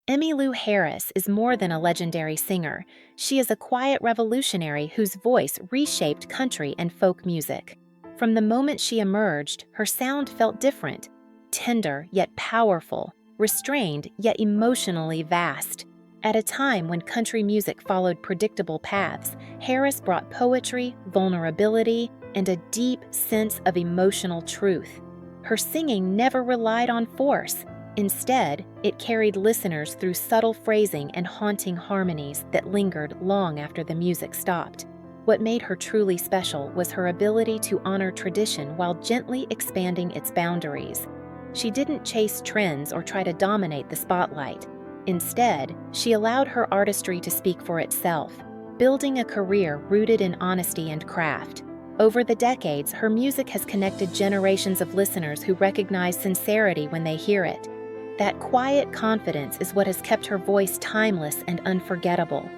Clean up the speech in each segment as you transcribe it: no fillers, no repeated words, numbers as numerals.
Emmylou Harris is more than a legendary singer. She is a quiet revolutionary whose voice reshaped country and folk music. From the moment she emerged, her sound felt different, tender yet powerful, restrained yet emotionally vast. At a time when country music followed predictable paths, Harris brought poetry, vulnerability, and a deep sense of emotional truth. Her singing never relied on force. Instead, it carried listeners through subtle phrasing and haunting harmonies that lingered long after the music stopped. What made her truly special was her ability to honor tradition while gently expanding its boundaries. She didn't chase trends or try to dominate the spotlight. Instead, she allowed her artistry to speak for itself, building a career rooted in honesty and craft. Over the decades, her music has connected generations of listeners who recognize sincerity when they hear it. That quiet confidence is what has kept her voice timeless and unforgettable,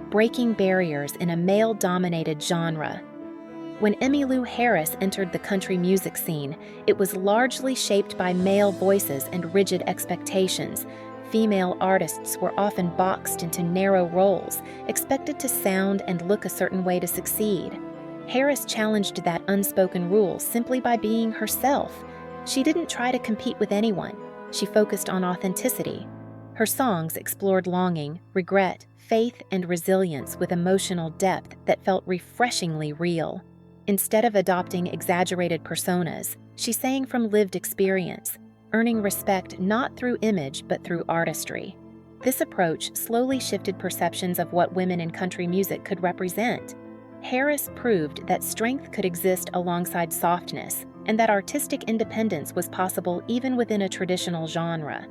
breaking barriers in a male-dominated genre. When Emmylou Harris entered the country music scene, it was largely shaped by male voices and rigid expectations. Female artists were often boxed into narrow roles, expected to sound and look a certain way to succeed. Harris challenged that unspoken rule simply by being herself. She didn't try to compete with anyone. She focused on authenticity. Her songs explored longing, regret, faith, and resilience with emotional depth that felt refreshingly real. Instead of adopting exaggerated personas, she sang from lived experience, earning respect not through image but through artistry. This approach slowly shifted perceptions of what women in country music could represent. Harris proved that strength could exist alongside softness, and that artistic independence was possible even within a traditional genre.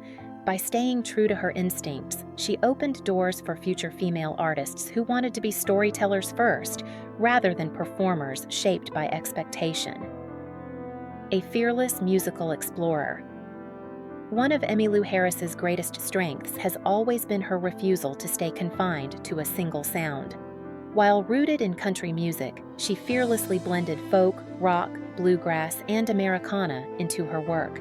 By staying true to her instincts, she opened doors for future female artists who wanted to be storytellers first, rather than performers shaped by expectation. A fearless musical explorer. One of Emmylou Harris's greatest strengths has always been her refusal to stay confined to a single sound. While rooted in country music, she fearlessly blended folk, rock, bluegrass, and Americana into her work.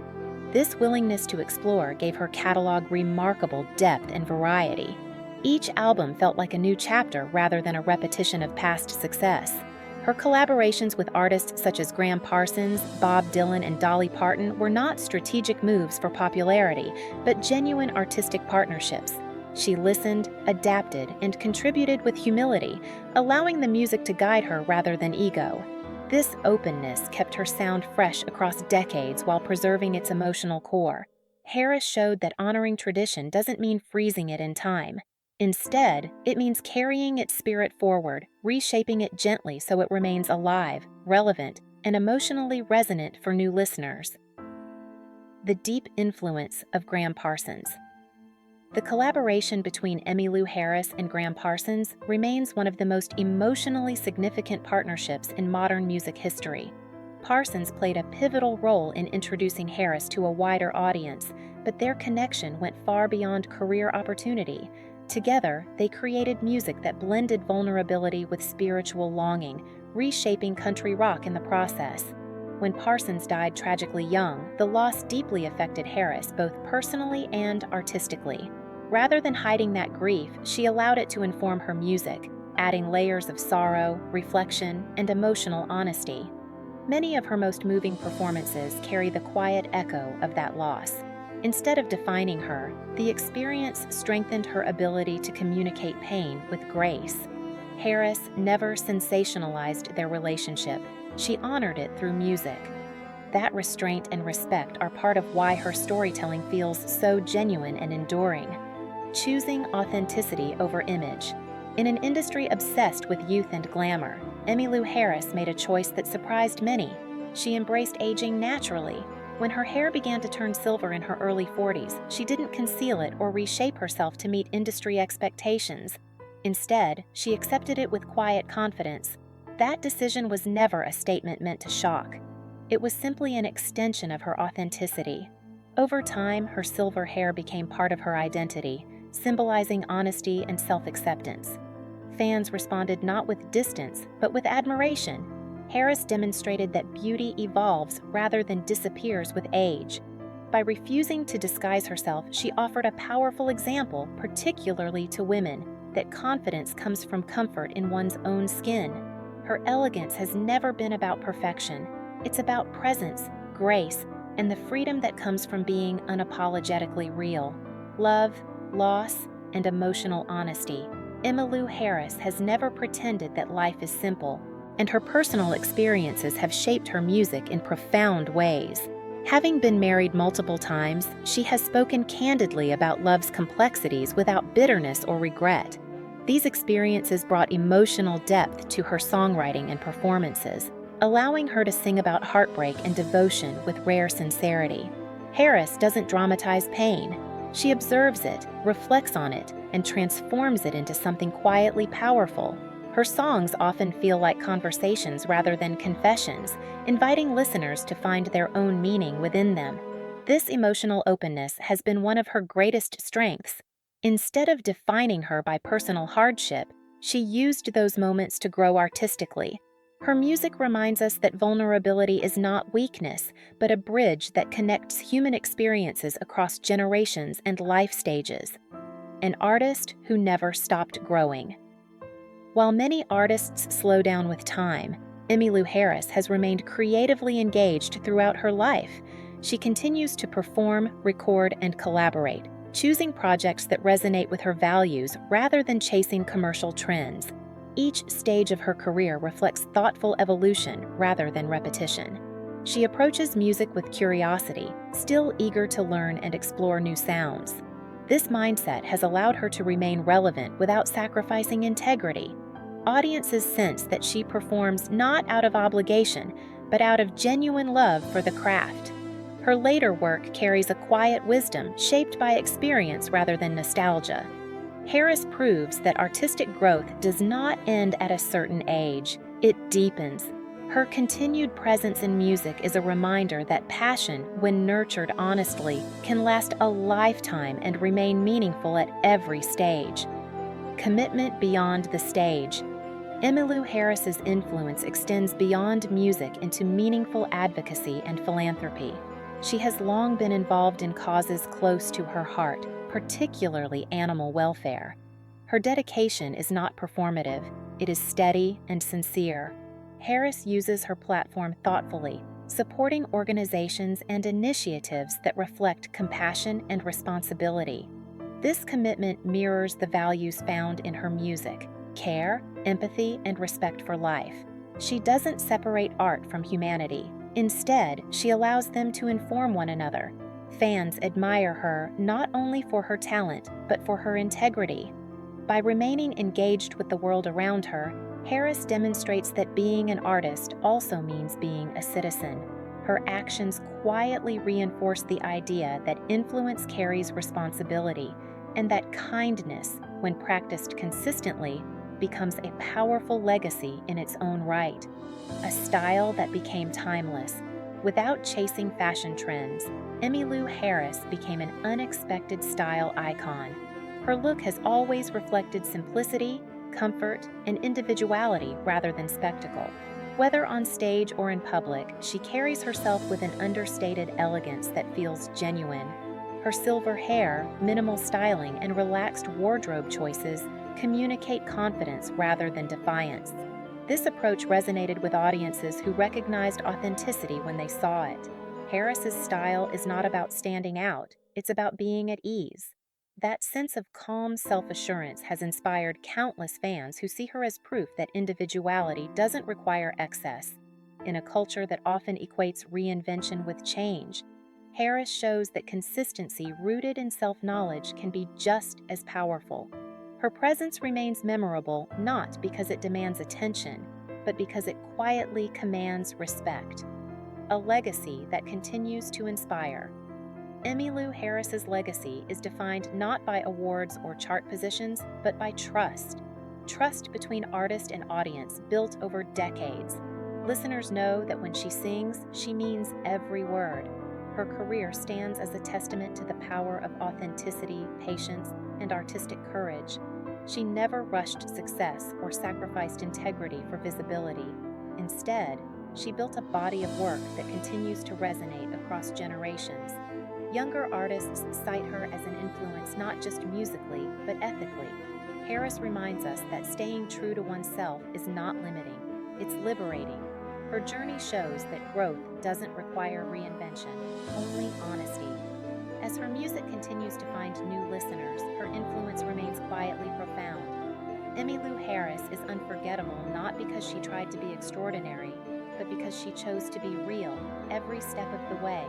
This willingness to explore gave her catalog remarkable depth and variety. Each album felt like a new chapter rather than a repetition of past success. Her collaborations with artists such as Graham Parsons, Bob Dylan, and Dolly Parton were not strategic moves for popularity, but genuine artistic partnerships. She listened, adapted, and contributed with humility, allowing the music to guide her rather than ego. This openness kept her sound fresh across decades while preserving its emotional core. Harris showed that honoring tradition doesn't mean freezing it in time. Instead, it means carrying its spirit forward, reshaping it gently so it remains alive, relevant, and emotionally resonant for new listeners. The deep influence of Graham Parsons. The collaboration between Emmylou Harris and Graham Parsons remains one of the most emotionally significant partnerships in modern music history. Parsons played a pivotal role in introducing Harris to a wider audience, but their connection went far beyond career opportunity. Together, they created music that blended vulnerability with spiritual longing, reshaping country rock in the process. When Parsons died tragically young, the loss deeply affected Harris both personally and artistically. Rather than hiding that grief, she allowed it to inform her music, adding layers of sorrow, reflection, and emotional honesty. Many of her most moving performances carry the quiet echo of that loss. Instead of defining her, the experience strengthened her ability to communicate pain with grace. Harris never sensationalized their relationship. She honored it through music. That restraint and respect are part of why her storytelling feels so genuine and enduring. Choosing authenticity over image. In an industry obsessed with youth and glamour, Emmylou Harris made a choice that surprised many. She embraced aging naturally. When her hair began to turn silver in her early 40s, she didn't conceal it or reshape herself to meet industry expectations. Instead, she accepted it with quiet confidence. That decision was never a statement meant to shock. It was simply an extension of her authenticity. Over time, her silver hair became part of her identity, symbolizing honesty and self-acceptance. Fans responded not with distance, but with admiration. Harris demonstrated that beauty evolves rather than disappears with age. By refusing to disguise herself, she offered a powerful example, particularly to women, that confidence comes from comfort in one's own skin. Her elegance has never been about perfection. It's about presence, grace, and the freedom that comes from being unapologetically real. Love, loss, and emotional honesty. Emmylou Harris has never pretended that life is simple, and her personal experiences have shaped her music in profound ways. Having been married multiple times, she has spoken candidly about love's complexities without bitterness or regret. These experiences brought emotional depth to her songwriting and performances, allowing her to sing about heartbreak and devotion with rare sincerity. Harris doesn't dramatize pain. She observes it, reflects on it, and transforms it into something quietly powerful. Her songs often feel like conversations rather than confessions, inviting listeners to find their own meaning within them. This emotional openness has been one of her greatest strengths. Instead of defining her by personal hardship, she used those moments to grow artistically. Her music reminds us that vulnerability is not weakness, but a bridge that connects human experiences across generations and life stages. An artist who never stopped growing. While many artists slow down with time, Emmylou Harris has remained creatively engaged throughout her life. She continues to perform, record, and collaborate, choosing projects that resonate with her values rather than chasing commercial trends. Each stage of her career reflects thoughtful evolution rather than repetition. She approaches music with curiosity, still eager to learn and explore new sounds. This mindset has allowed her to remain relevant without sacrificing integrity. Audiences sense that she performs not out of obligation, but out of genuine love for the craft. Her later work carries a quiet wisdom shaped by experience rather than nostalgia. Harris proves that artistic growth does not end at a certain age, it deepens. Her continued presence in music is a reminder that passion, when nurtured honestly, can last a lifetime and remain meaningful at every stage. Commitment beyond the stage. Emmylou Harris's influence extends beyond music into meaningful advocacy and philanthropy. She has long been involved in causes close to her heart, particularly animal welfare. Her dedication is not performative, it is steady and sincere. Harris uses her platform thoughtfully, supporting organizations and initiatives that reflect compassion and responsibility. This commitment mirrors the values found in her music: care, empathy, and respect for life. She doesn't separate art from humanity. Instead, she allows them to inform one another. Fans admire her not only for her talent, but for her integrity. By remaining engaged with the world around her, Harris demonstrates that being an artist also means being a citizen. Her actions quietly reinforce the idea that influence carries responsibility, and that kindness, when practiced consistently, becomes a powerful legacy in its own right. A style that became timeless. Without chasing fashion trends, Emmylou Harris became an unexpected style icon. Her look has always reflected simplicity, comfort, and individuality rather than spectacle. Whether on stage or in public, she carries herself with an understated elegance that feels genuine. Her silver hair, minimal styling, and relaxed wardrobe choices communicate confidence rather than defiance. This approach resonated with audiences who recognized authenticity when they saw it. Harris's style is not about standing out, it's about being at ease. That sense of calm self-assurance has inspired countless fans who see her as proof that individuality doesn't require excess. In a culture that often equates reinvention with change, Harris shows that consistency rooted in self-knowledge can be just as powerful. Her presence remains memorable not because it demands attention, but because it quietly commands respect. A legacy that continues to inspire. Emmylou Harris's legacy is defined not by awards or chart positions, but by trust. Trust between artist and audience built over decades. Listeners know that when she sings, she means every word. Her career stands as a testament to the power of authenticity, patience, and artistic courage. She never rushed success or sacrificed integrity for visibility. Instead, she built a body of work that continues to resonate across generations. Younger artists cite her as an influence not just musically, but ethically. Harris reminds us that staying true to oneself is not limiting, it's liberating. Her journey shows that growth doesn't require reinvention, only honesty. As her music continues to find new listeners, her influence remains quietly profound. Emmylou Harris is unforgettable not because she tried to be extraordinary, but because she chose to be real every step of the way.